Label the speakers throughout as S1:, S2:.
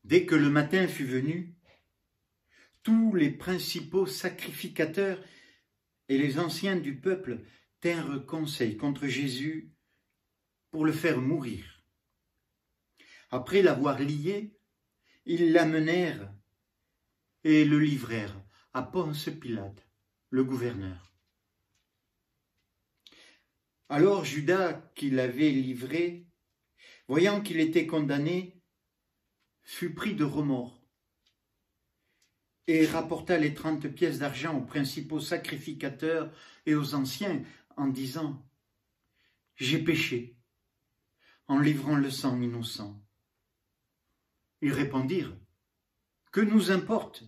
S1: Dès que le matin fut venu, tous les principaux sacrificateurs et les anciens du peuple tinrent conseil contre Jésus pour le faire mourir. Après l'avoir lié, ils l'amenèrent et le livrèrent à Ponce Pilate, le gouverneur. Alors Judas, qui l'avait livré, voyant qu'il était condamné, fut pris de remords et rapporta les 30 pièces d'argent aux principaux sacrificateurs et aux anciens en disant « J'ai péché en livrant le sang innocent. » Ils répondirent « Que nous importe?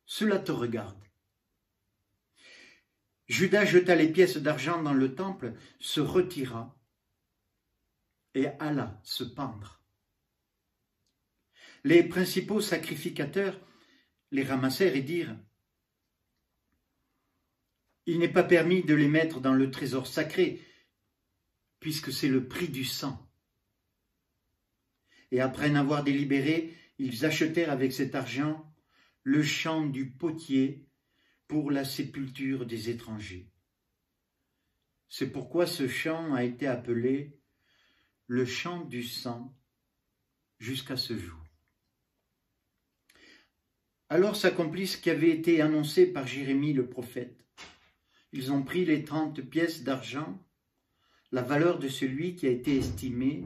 S1: Cela te regarde. » Judas jeta les pièces d'argent dans le temple, se retira et alla se pendre. Les principaux sacrificateurs les ramassèrent et dirent « Il n'est pas permis de les mettre dans le trésor sacré, puisque c'est le prix du sang. » Et après en avoir délibéré, ils achetèrent avec cet argent le champ du potier pour la sépulture des étrangers. C'est pourquoi ce champ a été appelé le champ du sang jusqu'à ce jour. Alors s'accomplit ce qui avait été annoncé par Jérémie le prophète. Ils ont pris les 30 pièces d'argent, la valeur de celui qui a été estimé,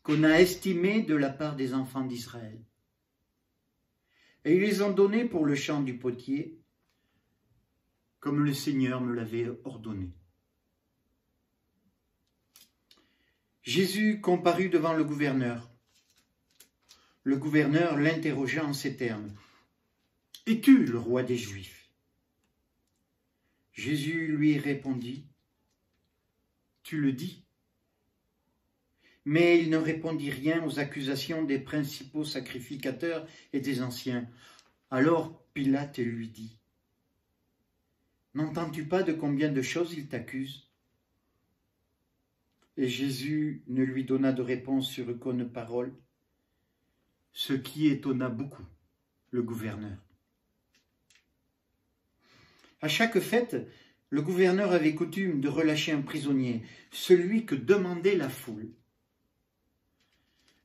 S1: qu'on a estimé de la part des enfants d'Israël. Et ils les ont donnés pour le champ du potier, comme le Seigneur me l'avait ordonné. Jésus comparut devant le gouverneur. Le gouverneur l'interrogea en ces termes. « Es-tu le roi des Juifs ?» Jésus lui répondit, « Tu le dis. » Mais il ne répondit rien aux accusations des principaux sacrificateurs et des anciens. Alors Pilate lui dit, « N'entends-tu pas de combien de choses il t'accuse ?» Et Jésus ne lui donna de réponse sur aucune parole, ce qui étonna beaucoup le gouverneur. À chaque fête, le gouverneur avait coutume de relâcher un prisonnier, celui que demandait la foule.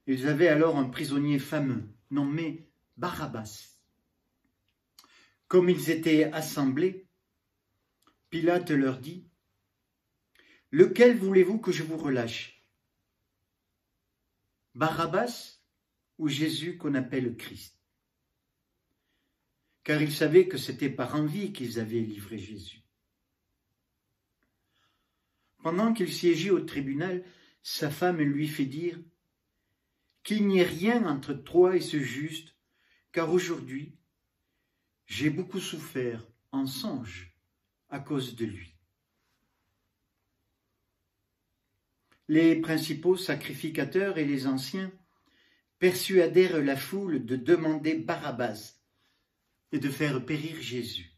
S1: Ils avaient alors un prisonnier fameux, nommé Barabbas. Comme ils étaient assemblés, Pilate leur dit, « Lequel voulez-vous que je vous relâche? Barabbas ou Jésus qu'on appelle Christ ?» Car ils savaient que c'était par envie qu'ils avaient livré Jésus. Pendant qu'il siégeait au tribunal, sa femme lui fait dire qu'il n'y ait rien entre toi et ce juste, car aujourd'hui, j'ai beaucoup souffert en songe à cause de lui. Les principaux sacrificateurs et les anciens persuadèrent la foule de demander Barabbas et de faire périr Jésus.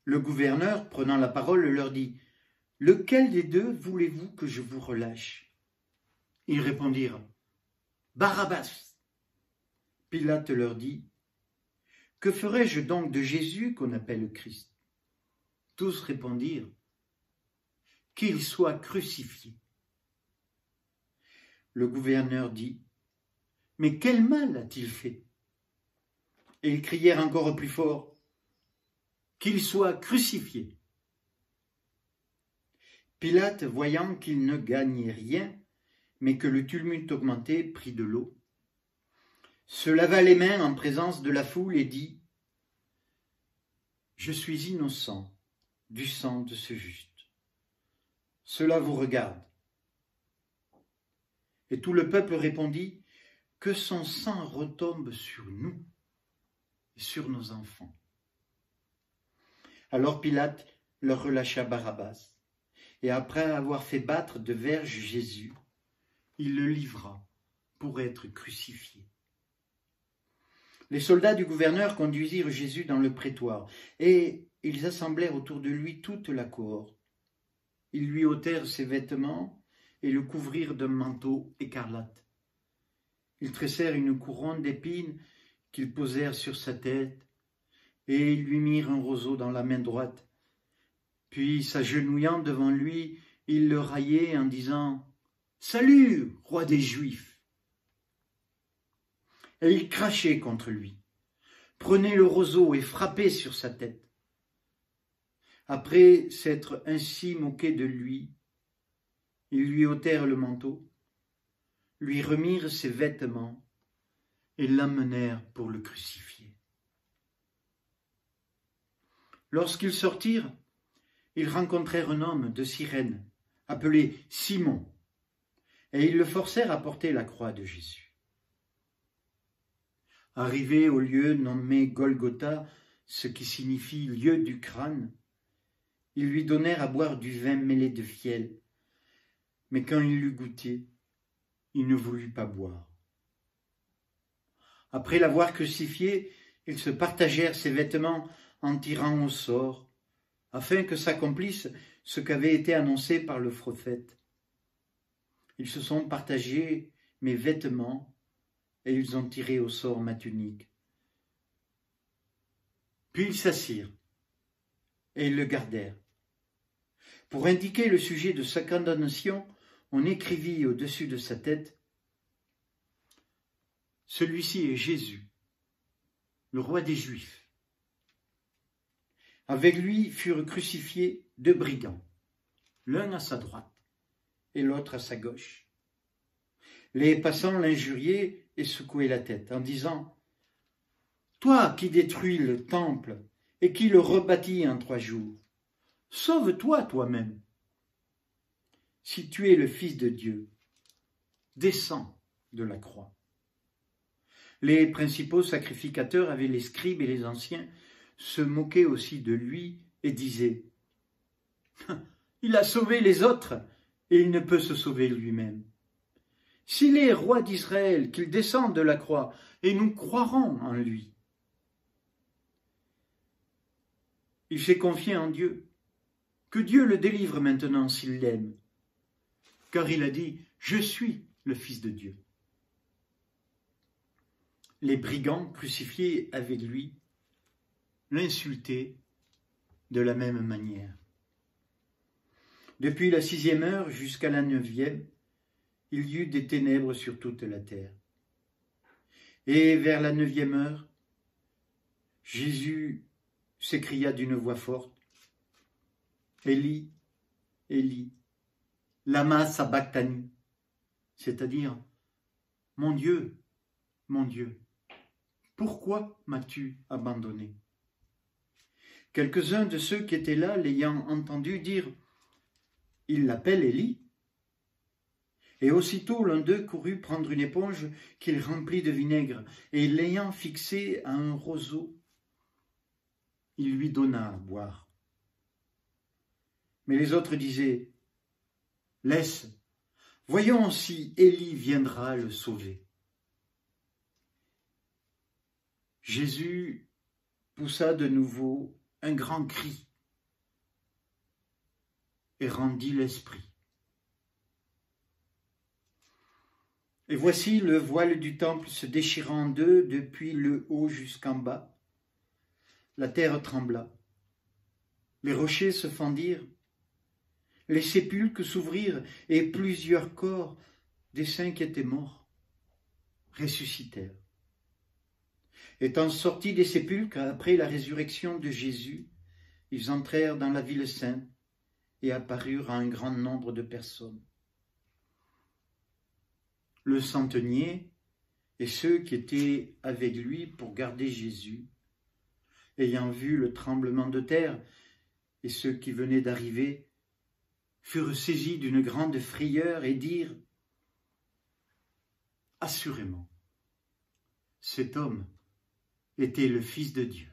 S1: Le gouverneur, prenant la parole, leur dit, « Lequel des deux voulez-vous que je vous relâche ?» Ils répondirent, « Barabbas !» Pilate leur dit, « Que ferai-je donc de Jésus qu'on appelle Christ ?» Tous répondirent, « Qu'il soit crucifié. » Le gouverneur dit, « Mais quel mal a-t-il fait ?» Et ils crièrent encore plus fort, « Qu'il soit crucifié. » Pilate, voyant qu'il ne gagnait rien, mais que le tumulte augmentait, prit de l'eau, se lava les mains en présence de la foule et dit « Je suis innocent du sang de ce juste. Cela vous regarde. » Et tout le peuple répondit « Que son sang retombe sur nous et sur nos enfants. » Alors Pilate leur relâcha Barabbas, et après avoir fait battre de verges Jésus, il le livra pour être crucifié. Les soldats du gouverneur conduisirent Jésus dans le prétoire, et ils assemblèrent autour de lui toute la cohorte. Ils lui ôtèrent ses vêtements et le couvrirent d'un manteau écarlate. Ils tressèrent une couronne d'épines qu'ils posèrent sur sa tête, et ils lui mirent un roseau dans la main droite. Puis, s'agenouillant devant lui, ils le raillaient en disant « Salut, roi des Juifs !» Et ils crachaient contre lui, prenaient le roseau et frappaient sur sa tête. Après s'être ainsi moqués de lui, ils lui ôtèrent le manteau, lui remirent ses vêtements et l'amenèrent pour le crucifier. Lorsqu'ils sortirent, ils rencontrèrent un homme de Cyrène, appelé Simon, et ils le forcèrent à porter la croix de Jésus. Arrivés au lieu nommé Golgotha, ce qui signifie lieu du crâne, ils lui donnèrent à boire du vin mêlé de fiel, mais quand il l'eut goûté, il ne voulut pas boire. Après l'avoir crucifié, ils se partagèrent ses vêtements en tirant au sort, afin que s'accomplisse ce qu'avait été annoncé par le prophète. Ils se sont partagés mes vêtements, et ils ont tiré au sort ma tunique. Puis ils s'assirent, et ils le gardèrent. Pour indiquer le sujet de sa condamnation, on écrivit au-dessus de sa tête « Celui-ci est Jésus, le roi des Juifs. » Avec lui furent crucifiés 2 brigands, l'un à sa droite et l'autre à sa gauche. Les passants l'injuriaient et secouaient la tête en disant « Toi qui détruis le temple et qui le rebâtis en 3 jours, sauve-toi toi-même. Si tu es le Fils de Dieu, descends de la croix. » Les principaux sacrificateurs avec les scribes et les anciens se moquaient aussi de lui et disaient « Il a sauvé les autres et il ne peut se sauver lui-même. S'il est roi d'Israël, qu'il descende de la croix et nous croirons en lui. » Il s'est confié en Dieu. Que Dieu le délivre maintenant s'il l'aime. Car il a dit « Je suis le Fils de Dieu. » Les brigands crucifiés avec lui l'insultaient de la même manière. Depuis la 6e heure jusqu'à la 9e, il y eut des ténèbres sur toute la terre. Et vers la 9e heure, Jésus s'écria d'une voix forte, « Élie, Élie, lama sabachthani » c'est-à-dire « Mon Dieu, pourquoi m'as-tu abandonné ?» Quelques-uns de ceux qui étaient là, l'ayant entendu dire « Il l'appelle Élie ?» Et aussitôt l'un d'eux courut prendre une éponge qu'il remplit de vinaigre, et l'ayant fixée à un roseau, il lui donna à boire. Mais les autres disaient « Laisse, voyons si Élie viendra le sauver. » Jésus poussa de nouveau un grand cri et rendit l'esprit. Et voici le voile du temple se déchirant en 2 depuis le haut jusqu'en bas. La terre trembla, les rochers se fendirent, les sépulcres s'ouvrirent et plusieurs corps des saints qui étaient morts ressuscitèrent. Étant sortis des sépulcres après la résurrection de Jésus, ils entrèrent dans la ville sainte et apparurent à un grand nombre de personnes. le centenier et ceux qui étaient avec lui pour garder Jésus, ayant vu le tremblement de terre et ceux qui venaient d'arriver, furent saisis d'une grande frayeur et dirent « Assurément, cet homme était le Fils de Dieu. »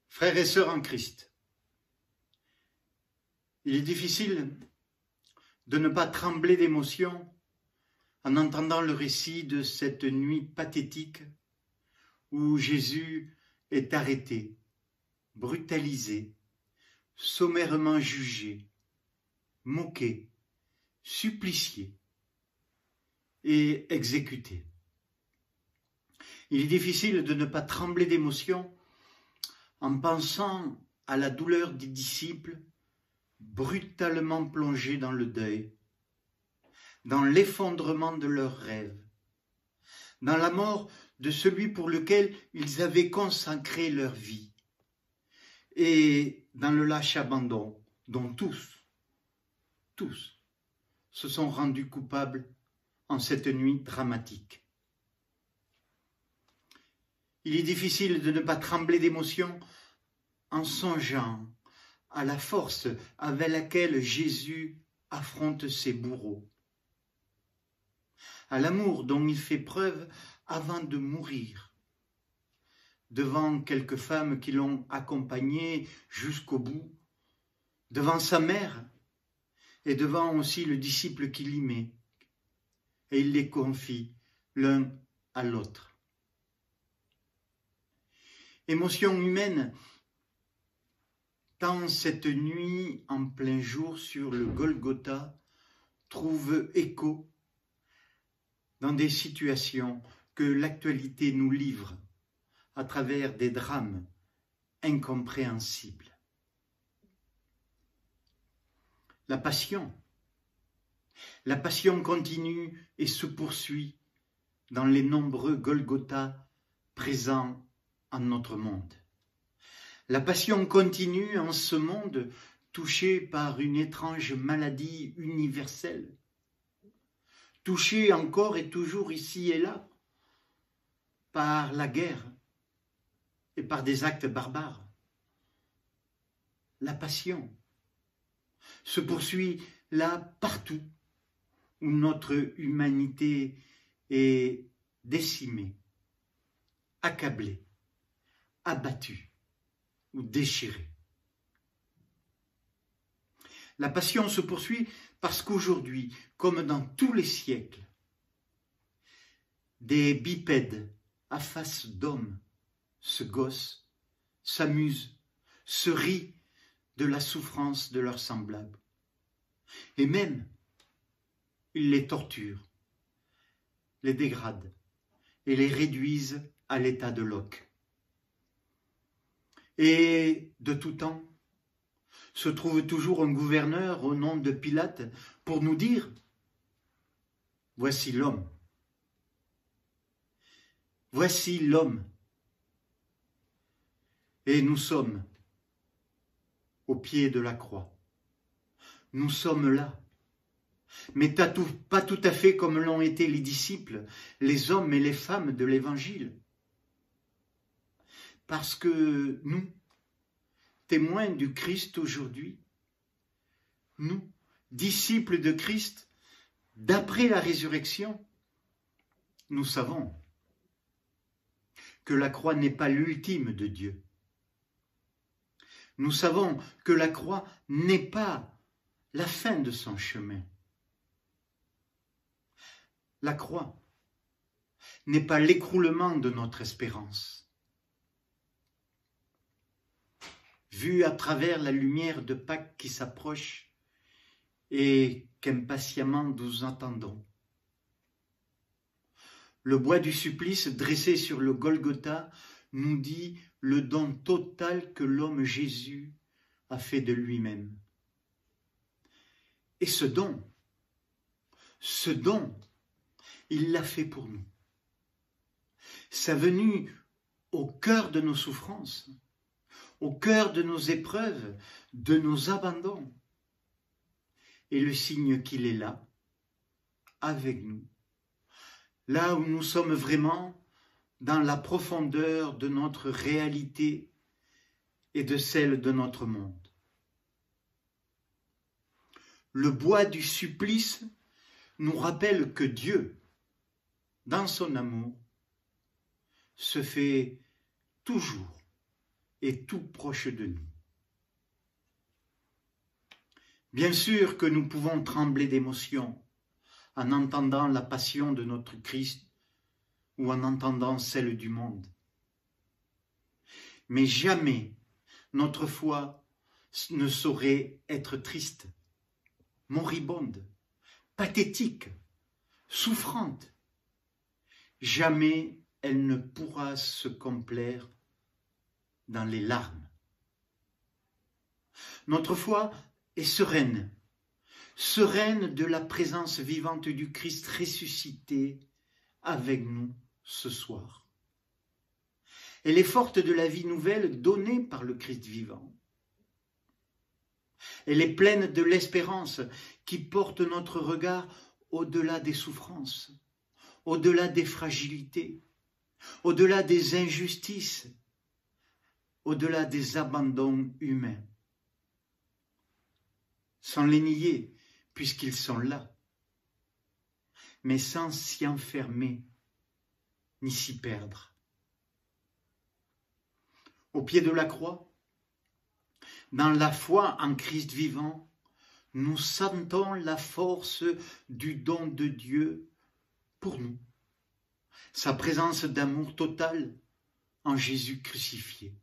S1: Frères et sœurs en Christ, il est difficile de ne pas trembler d'émotion en entendant le récit de cette nuit pathétique où Jésus est arrêté, brutalisé, sommairement jugé, moqué, supplicié et exécuté. Il est difficile de ne pas trembler d'émotion en pensant à la douleur des disciples brutalement plongés dans le deuil, dans l'effondrement de leurs rêves, dans la mort de celui pour lequel ils avaient consacré leur vie, et dans le lâche abandon dont tous se sont rendus coupables en cette nuit dramatique. Il est difficile de ne pas trembler d'émotion en songeant à la force avec laquelle Jésus affronte ses bourreaux, à l'amour dont il fait preuve avant de mourir, devant quelques femmes qui l'ont accompagné jusqu'au bout, devant sa mère et devant aussi le disciple qui l'aimait, et il les confie l'un à l'autre. Émotion humaine, tant cette nuit en plein jour sur le Golgotha trouve écho dans des situations que l'actualité nous livre à travers des drames incompréhensibles. La passion continue et se poursuit dans les nombreux Golgotha présents en notre monde. La passion continue en ce monde touché par une étrange maladie universelle. touché encore et toujours ici et là par la guerre et par des actes barbares. La passion se poursuit là partout où notre humanité est décimée, accablée, abattue ou déchirée. La passion se poursuit parce qu'aujourd'hui, comme dans tous les siècles, des bipèdes à face d'homme se gossent, s'amusent, se rient de la souffrance de leurs semblables. Et même, ils les torturent, les dégradent et les réduisent à l'état de loques. Et de tout temps, se trouve toujours un gouverneur au nom de Pilate pour nous dire « Voici l'homme. Voici l'homme. » Et nous sommes au pied de la croix. Nous sommes là. Mais pas tout à fait comme l'ont été les disciples, les hommes et les femmes de l'Évangile. Parce que nous, témoins du Christ aujourd'hui, nous, disciples de Christ, d'après la résurrection, nous savons que la croix n'est pas l'ultime de Dieu. Nous savons que la croix n'est pas la fin de son chemin. La croix n'est pas l'écroulement de notre espérance. Vu à travers la lumière de Pâques qui s'approche et qu'impatiemment nous attendons. Le bois du supplice dressé sur le Golgotha nous dit le don total que l'homme Jésus a fait de lui-même. Et ce don, il l'a fait pour nous. Sa venue au cœur de nos souffrances, au cœur de nos épreuves, de nos abandons, est le signe qu'il est là, avec nous, là où nous sommes vraiment dans la profondeur de notre réalité et de celle de notre monde. Le bois du supplice nous rappelle que Dieu, dans son amour, se fait toujours et tout proche de nous. Bien sûr que nous pouvons trembler d'émotion en entendant la passion de notre Christ ou en entendant celle du monde. Mais jamais notre foi ne saurait être triste, moribonde, pathétique, souffrante. Jamais elle ne pourra se complaire dans les larmes. Notre foi est sereine, sereine de la présence vivante du Christ ressuscité avec nous ce soir. Elle est forte de la vie nouvelle donnée par le Christ vivant. Elle est pleine de l'espérance qui porte notre regard au-delà des souffrances, au-delà des fragilités, au-delà des injustices, au-delà des abandons humains. Sans les nier, puisqu'ils sont là, mais sans s'y enfermer, ni s'y perdre. Au pied de la croix, dans la foi en Christ vivant, nous sentons la force du don de Dieu pour nous, sa présence d'amour total en Jésus crucifié.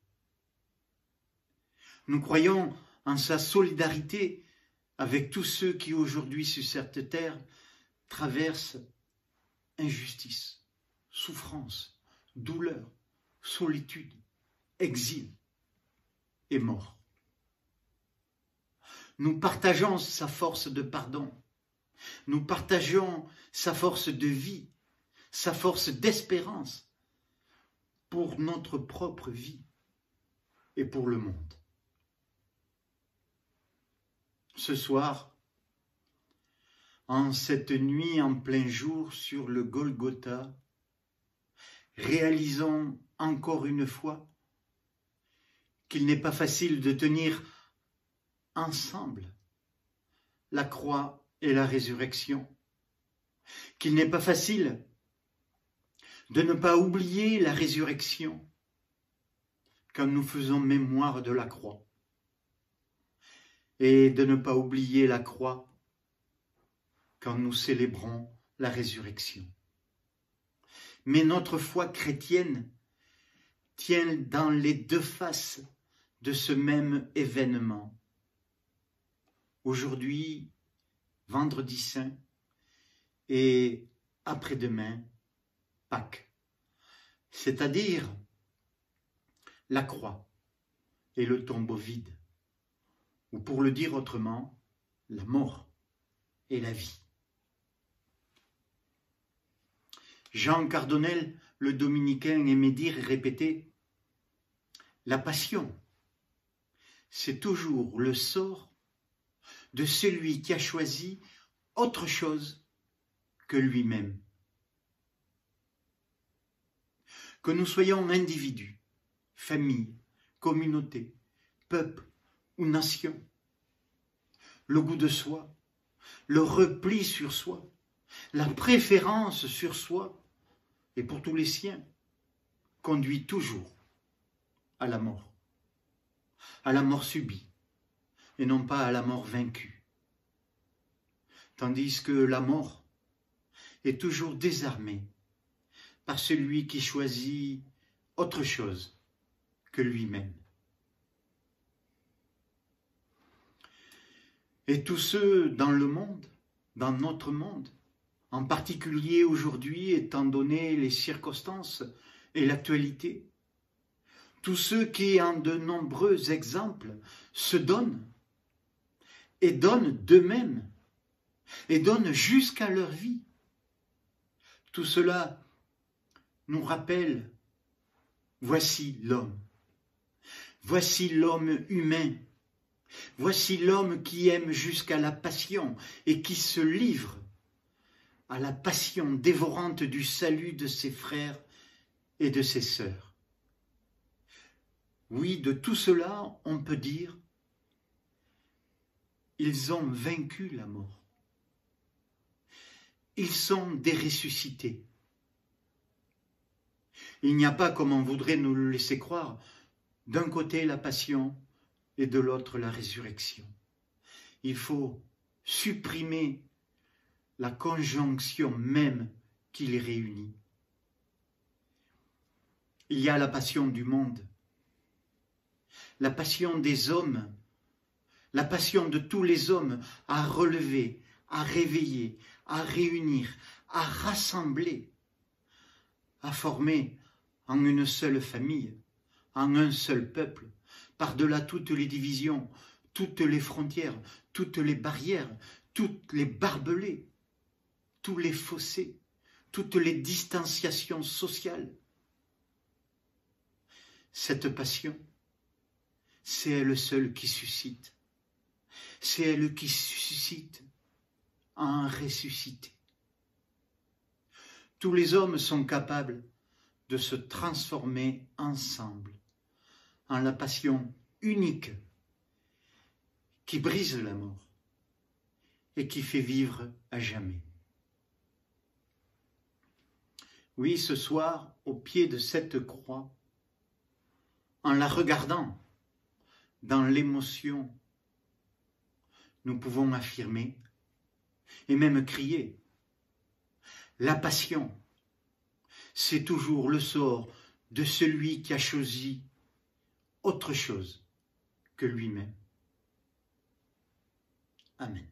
S1: Nous croyons en sa solidarité avec tous ceux qui aujourd'hui sur cette terre traversent injustice, souffrance, douleur, solitude, exil et mort. Nous partageons sa force de pardon, nous partageons sa force de vie, sa force d'espérance pour notre propre vie et pour le monde. Ce soir, en cette nuit en plein jour sur le Golgotha, réalisons encore une fois qu'il n'est pas facile de tenir ensemble la croix et la résurrection, qu'il n'est pas facile de ne pas oublier la résurrection quand nous faisons mémoire de la croix, et de ne pas oublier la croix quand nous célébrons la résurrection. Mais notre foi chrétienne tient dans les deux faces de ce même événement. Aujourd'hui, vendredi saint, et après-demain, Pâques, c'est-à-dire la croix et le tombeau vide, ou pour le dire autrement, la mort et la vie. Jean Cardonnel, le dominicain, aimait dire et répéter « La passion, c'est toujours le sort de celui qui a choisi autre chose que lui-même. » Que nous soyons individus, famille, communauté, peuple ou nation, le goût de soi, le repli sur soi, la préférence sur soi et pour tous les siens conduit toujours à la mort subie et non pas à la mort vaincue. Tandis que la mort est toujours désarmée par celui qui choisit autre chose que lui-même. Et tous ceux dans le monde, dans notre monde, en particulier aujourd'hui, étant donné les circonstances et l'actualité, tous ceux qui, en de nombreux exemples, se donnent et donnent d'eux-mêmes et donnent jusqu'à leur vie, tout cela nous rappelle, voici l'homme humain, voici l'homme qui aime jusqu'à la passion et qui se livre à la passion dévorante du salut de ses frères et de ses sœurs. Oui, de tout cela, on peut dire, ils ont vaincu la mort. Ils sont des ressuscités. Il n'y a pas, comme on voudrait nous le laisser croire, d'un côté la passion et de l'autre la résurrection. Il faut supprimer la conjonction même qui les réunit. Il y a la passion du monde, la passion des hommes, la passion de tous les hommes à relever, à réveiller, à réunir, à rassembler, à former en une seule famille, en un seul peuple, par-delà toutes les divisions, toutes les frontières, toutes les barrières, toutes les barbelés, tous les fossés, toutes les distanciations sociales. Cette passion, c'est elle seule qui suscite. C'est elle qui suscite à un ressuscité. Tous les hommes sont capables de se transformer ensemble en la passion unique qui brise la mort et qui fait vivre à jamais. Oui, ce soir, au pied de cette croix, en la regardant dans l'émotion, nous pouvons affirmer et même crier, la passion, c'est toujours le sort de celui qui a choisi autre chose que lui-même. Amen.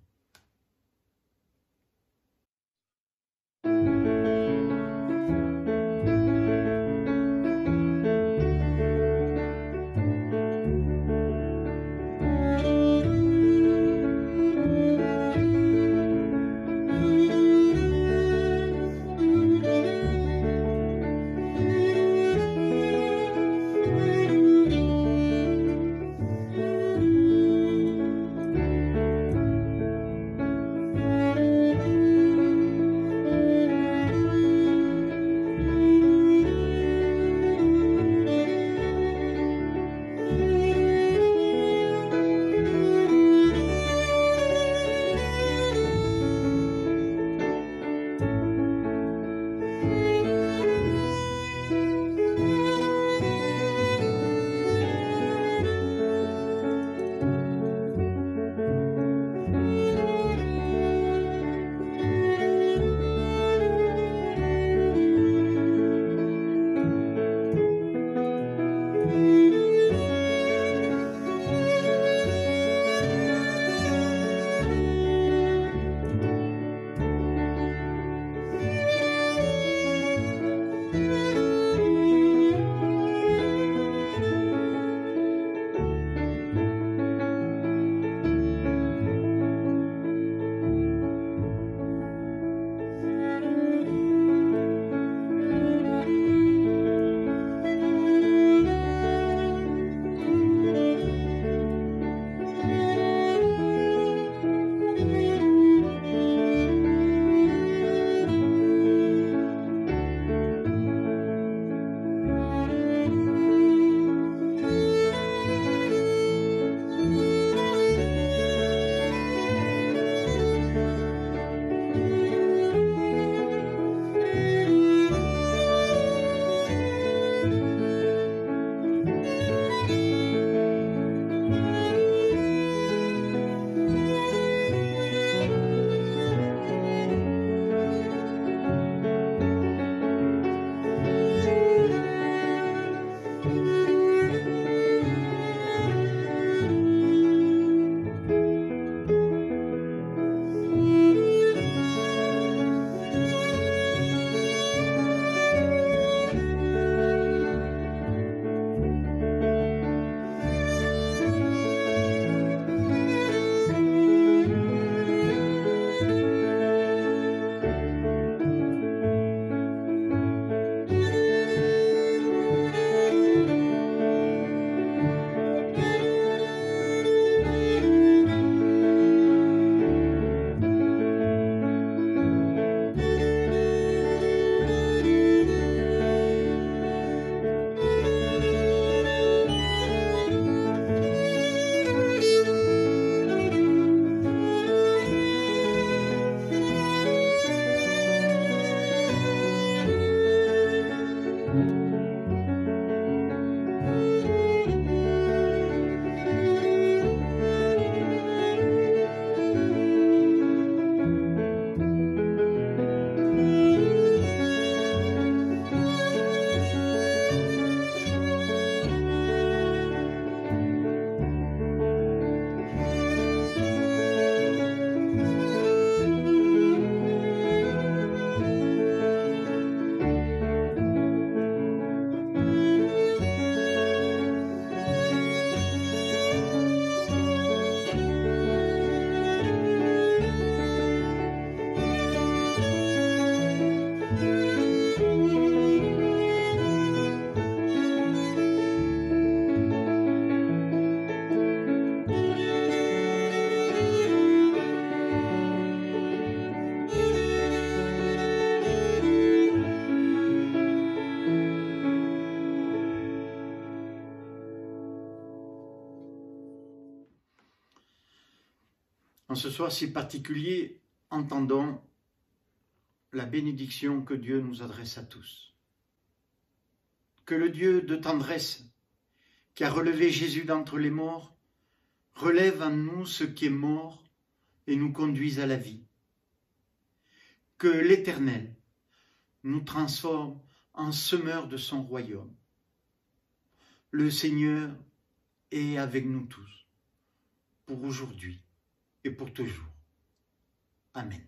S1: En ce soir si particulier, entendons la bénédiction que Dieu nous adresse à tous. Que le Dieu de tendresse, qui a relevé Jésus d'entre les morts, relève en nous ce qui est mort et nous conduise à la vie. Que l'Éternel nous transforme en semeurs de son royaume. Le Seigneur est avec nous tous, pour aujourd'hui et pour toujours. Amen.